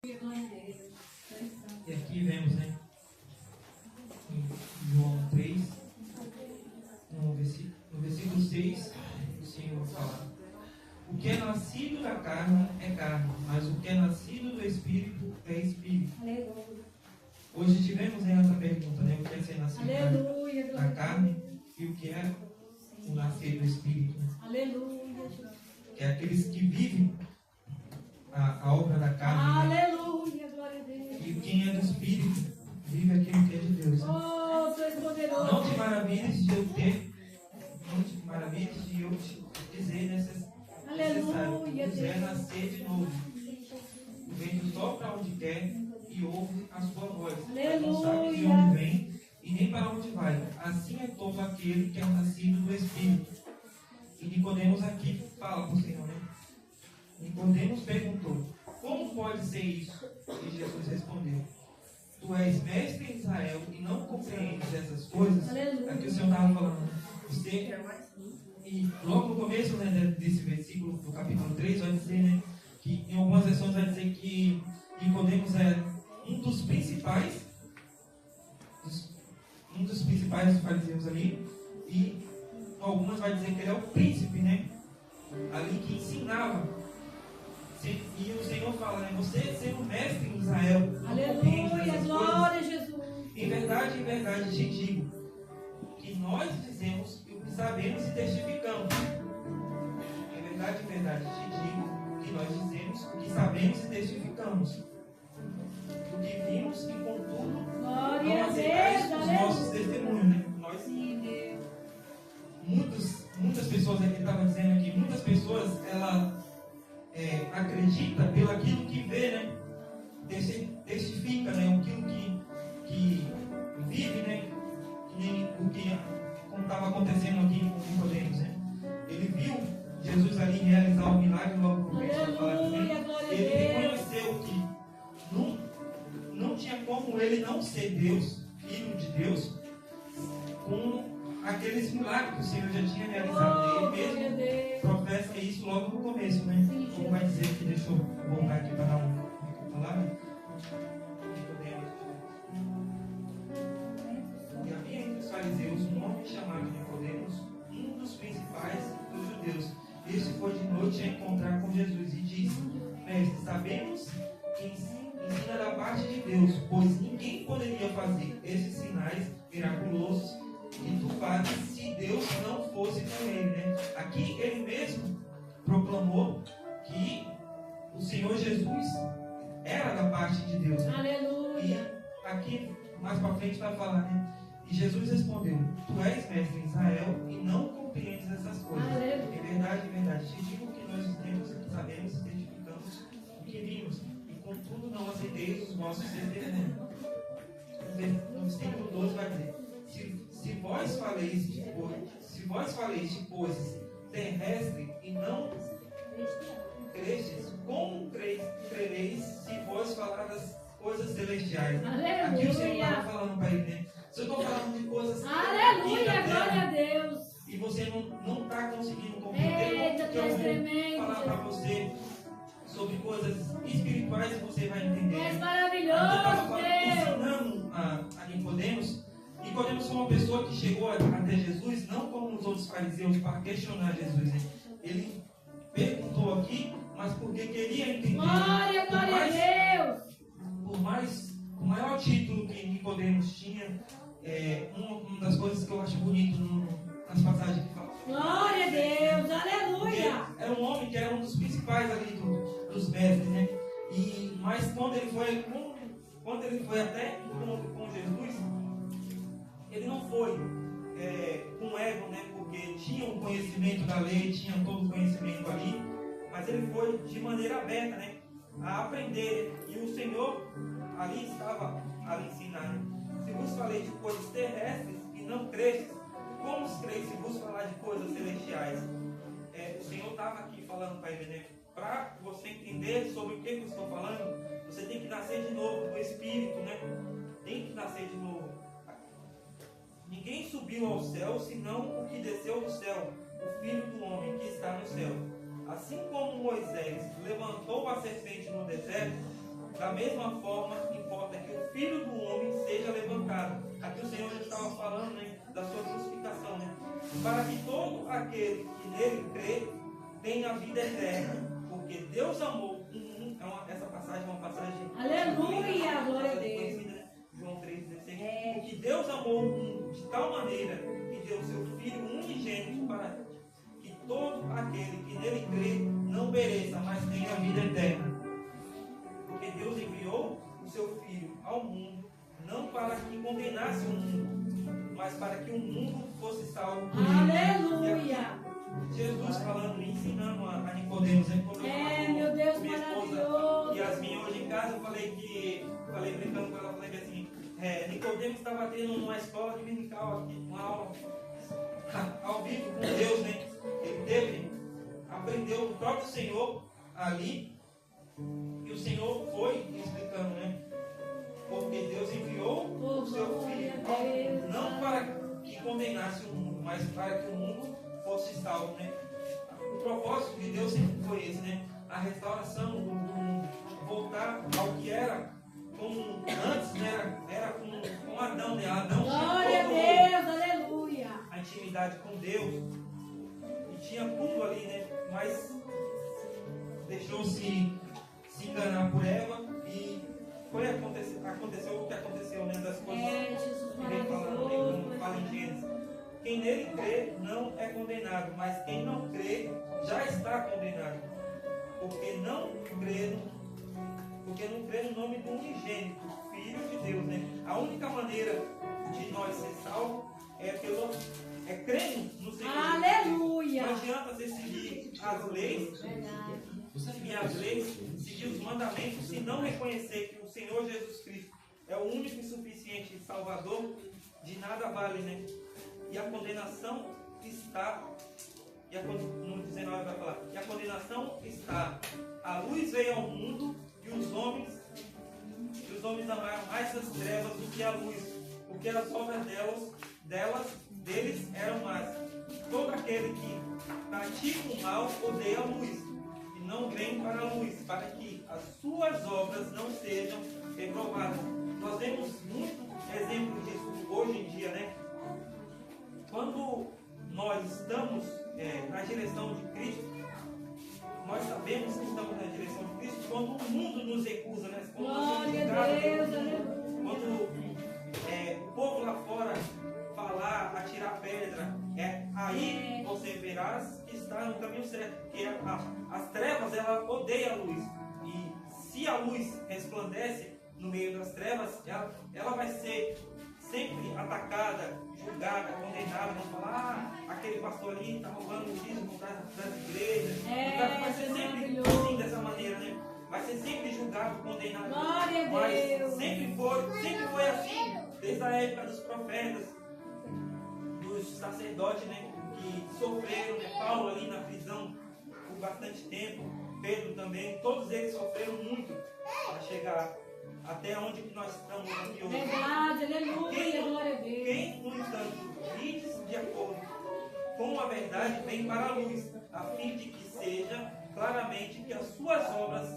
E aqui vemos, né, em João 3, no versículo 6, o Senhor fala: o que é nascido da carne é carne, mas o que é nascido do Espírito é Espírito. Hoje tivemos essa pergunta, né, o que é ser nascido da carne e o que é o nascer do Espírito. Aleluia. Que é aqueles que vivem a obra da carne. Aleluia, glória a Deus. E quem é do Espírito vive aquilo que é de Deus. Oh, tu és poderoso. Não te maravilhes de eu ter, não te maravilhes de eu te dizer necessário. Nos é nascer de novo. O vento sopra onde quer e ouve a sua voz. Mas não sabe de onde vem e nem para onde vai. Assim é todo aquele que é nascido do Espírito. E Nicodemos aqui fala para o Senhor, né? Nicodemos perguntou: como pode ser isso? E Jesus respondeu: tu és mestre em Israel e não compreendes essas coisas? Aleluia. Aqui o Senhor estava falando, você, e logo no começo, né, desse versículo, do capítulo 3, vai dizer, né, que em algumas versões vai dizer que Nicodemos é um dos principais dos fariseus ali, e algumas vai dizer que ele é o príncipe, né, ali que ensinava. E o Senhor fala, né, você sendo mestre em Israel, aleluia, glória a Jesus. Em verdade te digo que nós dizemos o que sabemos e testificamos. Em verdade te digo que nós dizemos o que sabemos e testificamos. O que vimos e contudo não aceitais os nossos testemunhos, né? Nós, muitas pessoas aqui estavam dizendo aqui, muitas pessoas ela acredita pelo aquilo que vê, né? Testifica, né? Aquilo que vive, né? Que nem o que como estava acontecendo aqui com Nicodemos, né? Ele viu Jesus ali realizar o milagre logo no começo da palavra, né? Ele reconheceu que não tinha como ele não ser Deus, filho de Deus, com aqueles milagres que o Senhor já tinha realizado. Ele mesmo professa isso logo no começo, né? Como vai dizer que, deixa eu voltar aqui para dar uma palavra. E havia entre os fariseus um homem chamado Nicodemos, um dos principais dos judeus. Este foi de noite a encontrar com Jesus e disse: mestre, sabemos que ensina da parte de Deus, pois ninguém poderia fazer esses sinais miraculosos que tu fazes se Deus não fosse com ele, né? Aqui ele mesmo proclamou que o Senhor Jesus era da parte de Deus, né? Aleluia. E aqui mais para frente vai falar, né? E Jesus respondeu: tu és mestre em Israel e não compreendes essas coisas. Aleluia. Em verdade te digo que nós temos, sabemos e testificamos o que vimos, e contudo não aceiteis os nossos testemunhos. No versículo 12 vai dizer: se vós faleis de coisas terrestres e não crestes, como crereis se vós falar das coisas celestiais? Aleluia. Aqui o Senhor estava falando para ele, né? Se eu estou falando de coisas aleluia, glória a Deus, e você não está conseguindo compreender, eita, tu és eu tremendo, vou falar para você sobre coisas espirituais e você vai entender. tu és Eu maravilhoso, estava Deus. ensinando a Nicodemos. Nicodemos foi uma pessoa que chegou até Jesus, não como os outros fariseus, para questionar Jesus, né? Ele perguntou aqui, mas porque queria entender. Glória a Deus. O maior título que Nicodemos tinha, uma das coisas que eu acho bonito nas passagens que falam. Glória a Deus, aleluia. Era um homem que era um dos principais ali dos mestres, né? Mas quando ele foi até com Jesus, ele não foi com ego, né? Porque tinha o conhecimento da lei, tinha todo o conhecimento ali, mas ele foi de maneira aberta, né? A aprender. E o Senhor ali estava a ensinar. Se vos falei de coisas terrestres e não crestes, como creis se vos falar de coisas celestiais? O Senhor estava aqui falando para ele, né? Para você entender sobre o que eu estou falando, você tem que nascer de novo do Espírito, né? Tem que nascer de novo. Ninguém subiu ao céu, senão o que desceu do céu, o Filho do Homem que está no céu. Assim como Moisés levantou a serpente no deserto, da Da mesma forma, importa que o Filho do Homem seja levantado. Aqui o Senhor já estava falando, né, da sua crucificação, né? Para que todo aquele que nele crê tenha vida eterna. Porque Deus amou o mundo. Essa passagem é uma passagem. Aleluia, glória a Deus. Conhecida, né? João 3,16. Porque Deus amou o mundo de tal maneira que deu o seu Filho unigênito para que todo aquele que nele crê não pereça, mas tenha vida eterna. Porque Deus enviou o seu Filho ao mundo, não para que condenasse o mundo, mas para que o mundo fosse salvo. Aleluia! Jesus falando e ensinando a Nicodemos, né? Meu Deus, minha maravilhoso. esposa Yasmin hoje em casa, eu falei brincando com ela, falei que assim, Nicodemos estava tendo uma escola dominical aqui, uma aula ao vivo com Deus, né? Ele aprendeu o próprio Senhor ali, e o Senhor foi explicando, né? Porque Deus enviou o seu Filho, não para que condenasse o mundo, mas para que o mundo fosse salvo, né? O propósito de Deus sempre foi esse, né? A restauração do mundo, voltar ao que era como antes, né? Era com Adão, né? Adão Glória a Deus, aleluia. a intimidade com Deus e tinha tudo ali, né? Mas deixou-se se enganar por Eva e aconteceu o que aconteceu, né? Das coisas Jesus que vem falando, né? Como fala em Gênesis. Quem nele crê não é condenado, mas quem não crê já está condenado. Porque não crê no nome do unigênito, Filho de Deus, né? A única maneira de nós ser salvos é crendo no Senhor. Aleluia! Não adianta você seguir as leis, seguir os mandamentos, se não reconhecer que o Senhor Jesus Cristo é o único e suficiente Salvador, de nada vale, né? E a condenação está, no 19 vai falar, e a condenação está, a luz veio ao mundo e os homens amaram mais as trevas do que a luz, porque as obras deles eram más. Todo aquele que pratica o mal odeia a luz e não vem para a luz, para que as suas obras não sejam reprovadas. Nós vemos muito exemplo disso hoje em dia, né? Quando nós estamos na direção de Cristo, nós sabemos que estamos na direção de Cristo quando o mundo nos recusa, né? Glória a Deus, aleluia. Quando o povo lá fora falar, atirar pedra, aí você verás que está no caminho certo, porque as trevas, ela odeia a luz, e se a luz resplandece no meio das trevas, ela vai ser sempre atacada, julgada, condenada. Vão falar, aquele pastor ali está roubando o dízimo das igrejas. Vai ser sempre assim, dessa maneira, né? Vai ser sempre julgado, condenado. Glória a Deus. Mas sempre foi assim, desde a época dos profetas, dos sacerdotes, né? Que sofreram, né? Paulo ali na prisão por bastante tempo, Pedro também, todos eles sofreram muito para chegar até onde que nós estamos aqui hoje. Verdade, aleluia, glória a Deus. Quem, no entanto, vive de acordo com a verdade, vem para a luz, a fim de que seja claramente que as suas obras